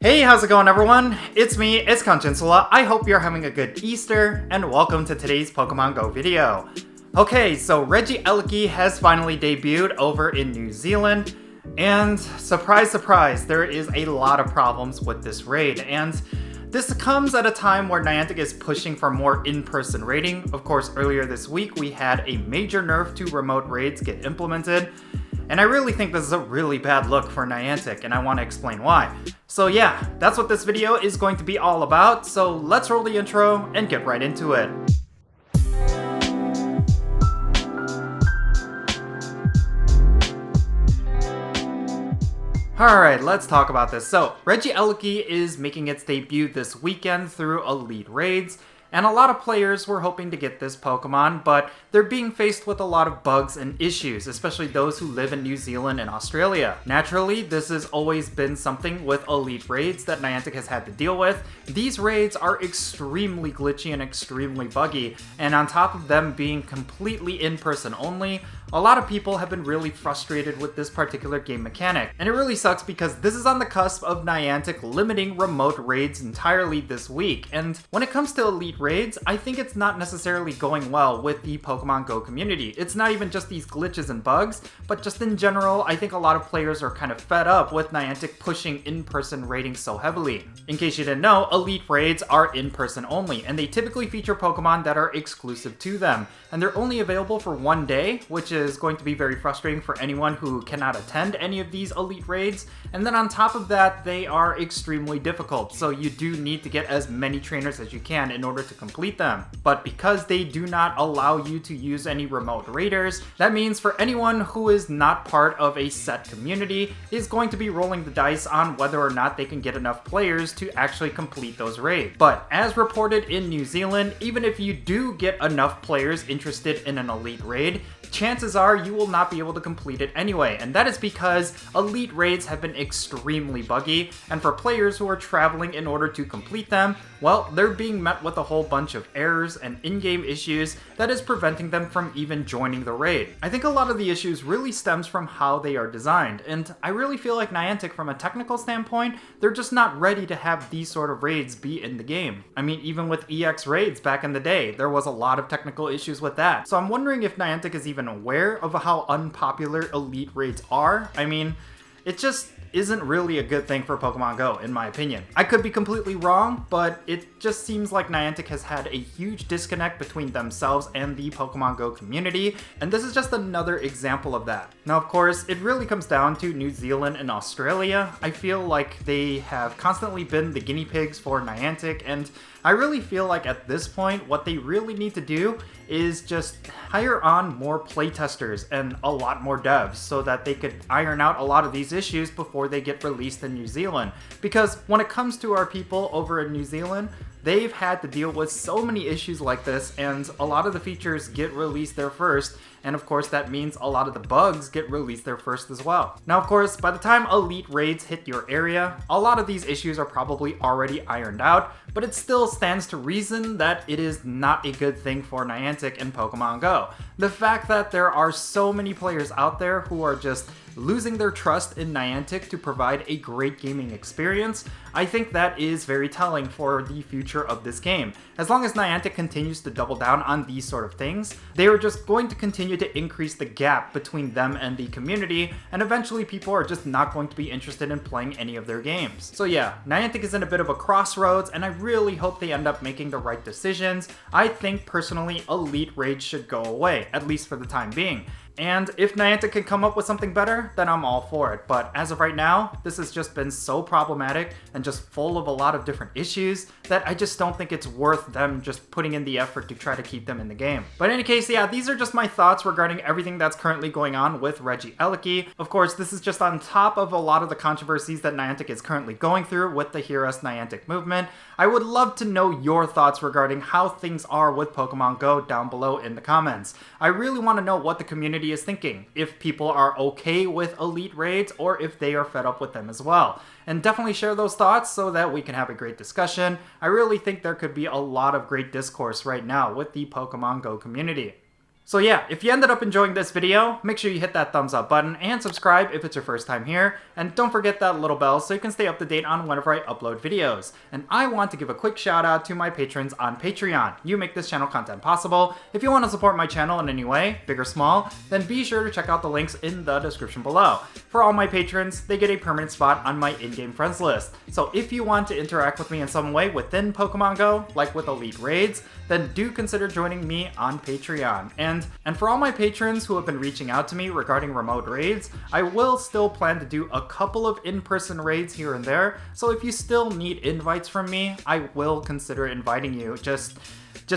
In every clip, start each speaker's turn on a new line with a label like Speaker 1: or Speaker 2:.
Speaker 1: Hey, how's it going everyone? It's me, it's Jinsula. I hope you're having a good Easter, and welcome to today's Pokemon Go video. Okay, so Regieleki has finally debuted over in New Zealand, and surprise, surprise, there is a lot of problems with this raid, and this comes at a time where Niantic is pushing for more in-person raiding. Of course, earlier this week we had a major nerf to remote raids get implemented, and I really think this is a really bad look for Niantic, and I want to explain why. So yeah, that's what this video is going to be all about, so let's roll the intro and get right into it. Alright, let's talk about this. So, Regieleki is making its debut this weekend through Elite Raids, and a lot of players were hoping to get this Pokemon, but they're being faced with a lot of bugs and issues, especially those who live in New Zealand and Australia. Naturally, this has always been something with Elite Raids that Niantic has had to deal with. These raids are extremely glitchy and extremely buggy, and on top of them being completely in-person only, a lot of people have been really frustrated with this particular game mechanic. And it really sucks because this is on the cusp of Niantic limiting remote raids entirely this week. And when it comes to Elite Raids, I think it's not necessarily going well with the Pokemon Go community. It's not even just these glitches and bugs, but just in general, I think a lot of players are kind of fed up with Niantic pushing in-person raiding so heavily. In case you didn't know, Elite Raids are in-person only, and they typically feature Pokemon that are exclusive to them. And they're only available for one day, which is going to be very frustrating for anyone who cannot attend any of these Elite Raids. And then on top of that, they are extremely difficult, so you do need to get as many trainers as you can in order to complete them. But because they do not allow you to use any remote raiders, that means for anyone who is not part of a set community is going to be rolling the dice on whether or not they can get enough players to actually complete those raids. But as reported in New Zealand, even if you do get enough players interested in an Elite Raid, chances are you will not be able to complete it anyway, and that is because Elite Raids have been extremely buggy, and for players who are traveling in order to complete them, well, they're being met with a whole bunch of errors and in-game issues that is preventing them from even joining the raid. I think a lot of the issues really stems from how they are designed, and I really feel like Niantic, from a technical standpoint, they're just not ready to have these sort of raids be in the game. I mean, even with EX raids back in the day, there was a lot of technical issues with that. So I'm wondering if Niantic is even aware of how unpopular Elite Raids are. I mean, it just isn't really a good thing for Pokemon Go, in my opinion. I could be completely wrong, but it just seems like Niantic has had a huge disconnect between themselves and the Pokemon Go community, and this is just another example of that. Now, of course, it really comes down to New Zealand and Australia. I feel like they have constantly been the guinea pigs for Niantic, and I really feel like at this point, what they really need to do is just hire on more playtesters and a lot more devs so that they could iron out a lot of these issues before they get released in New Zealand. Because when it comes to our people over in New Zealand, they've had to deal with so many issues like this, and a lot of the features get released there first, and of course that means a lot of the bugs get released there first as well. Now, of course, by the time Elite Raids hit your area, a lot of these issues are probably already ironed out, but it still stands to reason that it is not a good thing for Niantic and Pokemon Go. The fact that there are so many players out there who are just losing their trust in Niantic to provide a great gaming experience, I think that is very telling for the future of this game. As long as Niantic continues to double down on these sort of things, they are just going to continue to increase the gap between them and the community, and eventually people are just not going to be interested in playing any of their games. So yeah, Niantic is in a bit of a crossroads, and I really hope they end up making the right decisions. I think personally Elite Raids should go away, at least for the time being. And if Niantic can come up with something better, then I'm all for it. But as of right now, this has just been so problematic and just full of a lot of different issues that I just don't think it's worth them just putting in the effort to try to keep them in the game. But in any case, yeah, these are just my thoughts regarding everything that's currently going on with Regieleki. Of course, this is just on top of a lot of the controversies that Niantic is currently going through with the Hear Us Niantic movement. I would love to know your thoughts regarding how things are with Pokemon Go down below in the comments. I really want to know what the community is thinking, if people are okay with Elite Raids or if they are fed up with them as well. And definitely share those thoughts so that we can have a great discussion. I really think there could be a lot of great discourse right now with the Pokemon Go community. So yeah, if you ended up enjoying this video, make sure you hit that thumbs up button and subscribe if it's your first time here, and don't forget that little bell so you can stay up to date on whenever I upload videos. And I want to give a quick shout out to my patrons on Patreon. You make this channel content possible. If you want to support my channel in any way, big or small, then be sure to check out the links in the description below. For all my patrons, they get a permanent spot on my in-game friends list. So if you want to interact with me in some way within Pokemon Go, like with Elite Raids, then do consider joining me on Patreon. And for all my patrons who have been reaching out to me regarding remote raids, I will still plan to do a couple of in-person raids here and there, so if you still need invites from me, I will consider inviting you. Just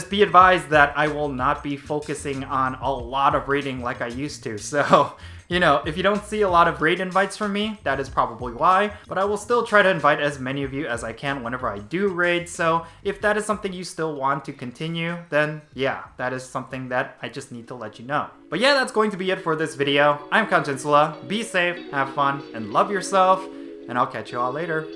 Speaker 1: be advised that I will not be focusing on a lot of raiding like I used to, so you know, if you don't see a lot of raid invites from me, that is probably why, but I will still try to invite as many of you as I can whenever I do raid, so if that is something you still want to continue, then yeah, that is something that I just need to let you know. But yeah, that's going to be it for this video. I'm Jinsula. Be safe, have fun, and love yourself, and I'll catch you all later.